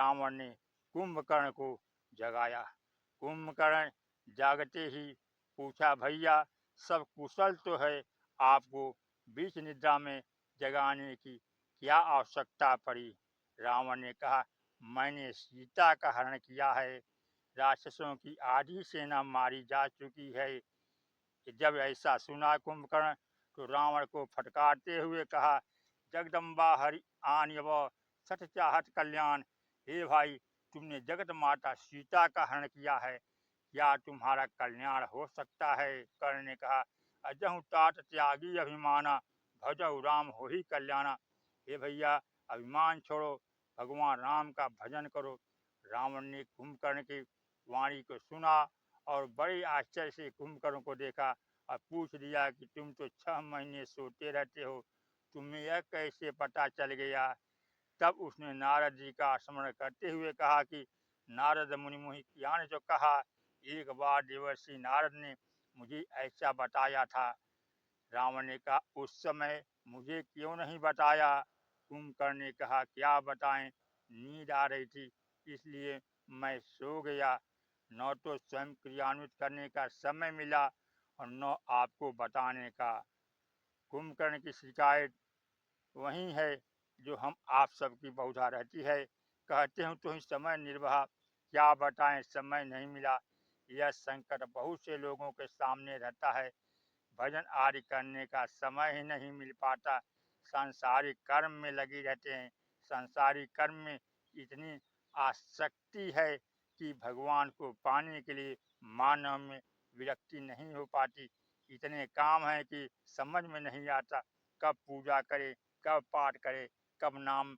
रावण ने कुंभकर्ण को जगाया। कुंभकर्ण जागते ही पूछा, भैया सब कुशल तो है, आपको बीच निद्रा में जगाने की क्या आवश्यकता पड़ी? रावण ने कहा, मैंने सीता का हरण किया है, राक्षसों की आधी सेना मारी जा चुकी है। जब ऐसा सुना कुंभकर्ण तो रावण को फटकारते हुए कहा, जगदम्बा हरि आन्यव सठ चाहत कल्याण। हे भाई, तुमने जगत माता सीता का हरण किया है, क्या तुम्हारा कल्याण हो सकता है? कर्ण ने कहा, अजहु तात त्यागी अभिमाना, भजहु राम हो ही कल्याणा। हे भैया, अभिमान छोड़ो, भगवान राम का भजन करो। रावण ने कुंभकर्ण की वाणी को सुना और बड़े आश्चर्य से कुंभकर्ण को देखा और पूछ दिया कि तुम तो 6 महीने सोते रहते हो, तुम्हें यह कैसे पता चल गया? तब उसने नारद जी का स्मरण करते हुए कहा कि नारद मुनि मुहिज्ञान ने जो कहा, एक बार देवर्षि नारद ने मुझे ऐसा बताया था। रावण ने कहा, उस समय मुझे क्यों नहीं बताया? कुंभकर्ण ने कहा, क्या बताएं, नींद आ रही थी इसलिए मैं सो गया, न तो स्वयं क्रियान्वित करने का समय मिला और न आपको बताने का। कुंभकर्ण की शिकायत वही है जो हम आप सबकी बहुधा रहती है। कहते हूँ तो ही समय निर्वाह, क्या बताएं समय नहीं मिला। यह संकट बहुत से लोगों के सामने रहता है, भजन आदि करने का समय ही नहीं मिल पाता, सांसारिक कर्म में लगे रहते हैं। सांसारिक कर्म में इतनी आसक्ति है कि भगवान को पाने के लिए मानव में विरक्ति नहीं हो पाती। इतने काम हैं कि समझ में नहीं आता कब पूजा करें, कब पाठ करें, कब नाम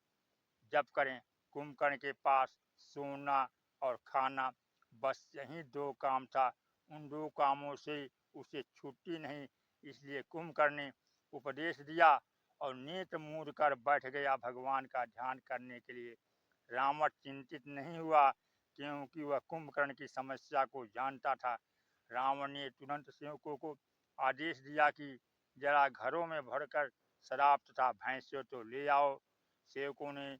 जप करें। कुंभकर्ण के पास सोना और खाना, बस यही 2 काम था। उन 2 कामों से उसे छुट्टी नहीं, इसलिए कुंभकर्ण ने उपदेश दिया और नेत्र मूंद कर बैठ गया भगवान का ध्यान करने के लिए। रावण चिंतित नहीं हुआ क्योंकि वह कुंभकर्ण की समस्या को जानता था। रावण ने तुरंत सेवकों को आदेश दिया कि जरा घरों में भरकर शराब तथा भैंसियों तो ले आओ। सेवकों ने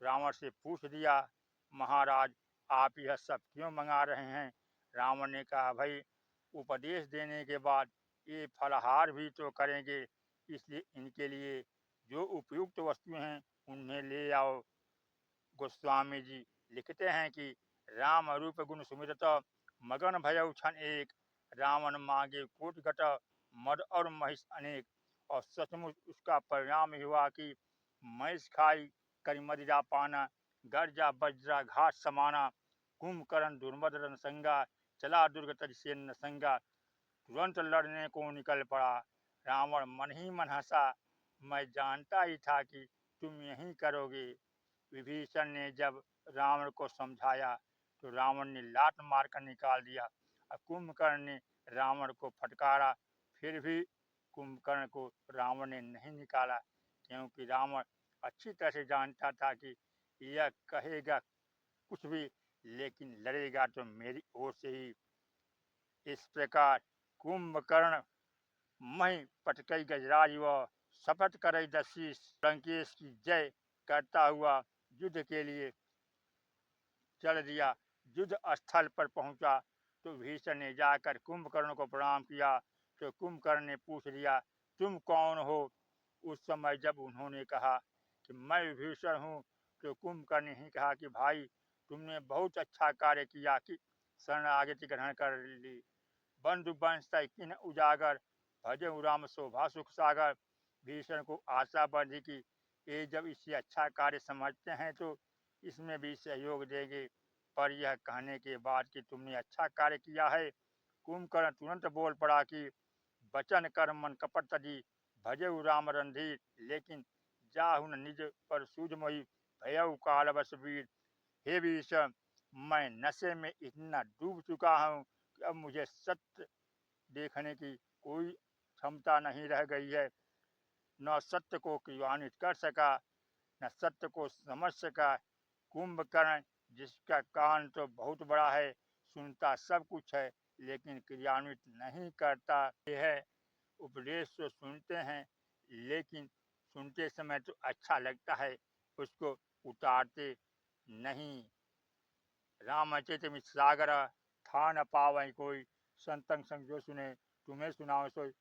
रावण से पूछ दिया, महाराज आप यह सब क्यों मंगा रहे हैं? रावण ने कहा, भाई उपदेश देने के बाद ये फलाहार भी तो करेंगे, इसलिए इनके लिए जो उपयुक्त वस्तुएं हैं उन्हें ले आओ। गोस्वामी जी लिखते हैं कि राम रूप गुण सुमिरत मगन भयउ छन एक, रावण मांगे कोट घट मद और महिष अनेक। और सचमुच उसका परिणाम हुआ कि महिष खाई करी मदिरा पाना, गर्जा बज्रा घाट समाना, कुंभकर्ण दुर्मद रणसंगा, चला दुर्ग तज से न संगा। तुरंत लड़ने को निकल पड़ा। रावण मन ही मन हंसा, मैं जानता ही था कि तुम यही करोगे। विभीषण ने जब रावण को समझाया तो रावण ने लात मारकर निकाल दिया और कुंभकर्ण ने रावण को फटकारा, फिर भी कुंभकर्ण को रावण ने नहीं निकाला, क्योंकि रावण अच्छी तरह से जानता था कि यह कहेगा कुछ भी, लेकिन लड़ेगा तो मेरी ओर से ही। इस प्रकार कुंभकर्ण मही पटकई गजराज व शपथ करई दशीष, लंकेश की जय करता हुआ युद्ध के लिए चल दिया। युद्ध स्थल पर पहुंचा तो भीषण ने जाकर कुंभकर्ण को प्रणाम किया तो कुंभकर्ण ने पूछ दिया, तुम कौन हो? उस समय जब उन्होंने कहा कि मैं विभीषण हूँ तो कुंभकर्ण ने ही कहा कि भाई तुमने बहुत अच्छा कार्य किया कि शरणागति ग्रहण कर ली। बंधु वंश किन उजागर, भजे राम शोभा सुख सागर। भीषण को आशा बढ़ी कि ये जब इसे अच्छा कार्य समझते हैं तो इसमें भी सहयोग देंगे, पर यह कहने के बाद कि तुमने अच्छा कार्य किया है, कुंभकर्ण तुरंत बोल पड़ा कि वचन कर मन कपट तजी, भजे राम रणधीर, लेकिन जाहु न निज पर सूझमई, भयउ काल बस वीर। हे भीषण, मैं नशे में इतना डूब चुका हूँ कि अब मुझे सत्य देखने की कोई क्षमता नहीं रह गई है। न सत्य को क्रियान्वित कर सका, न सत्य को समझ सका। कुंभकर्ण जिसका कान तो बहुत बड़ा है, सुनता सब कुछ है, लेकिन क्रियान्वित नहीं करता। यह है उपदेश तो सुनते हैं, लेकिन सुनते समय तो अच्छा लगता है, उसको उतारते नहीं। रामचरित सागर था न पावै कोई, संतन संग जो सुने तुम्हें सुनाओ सोई।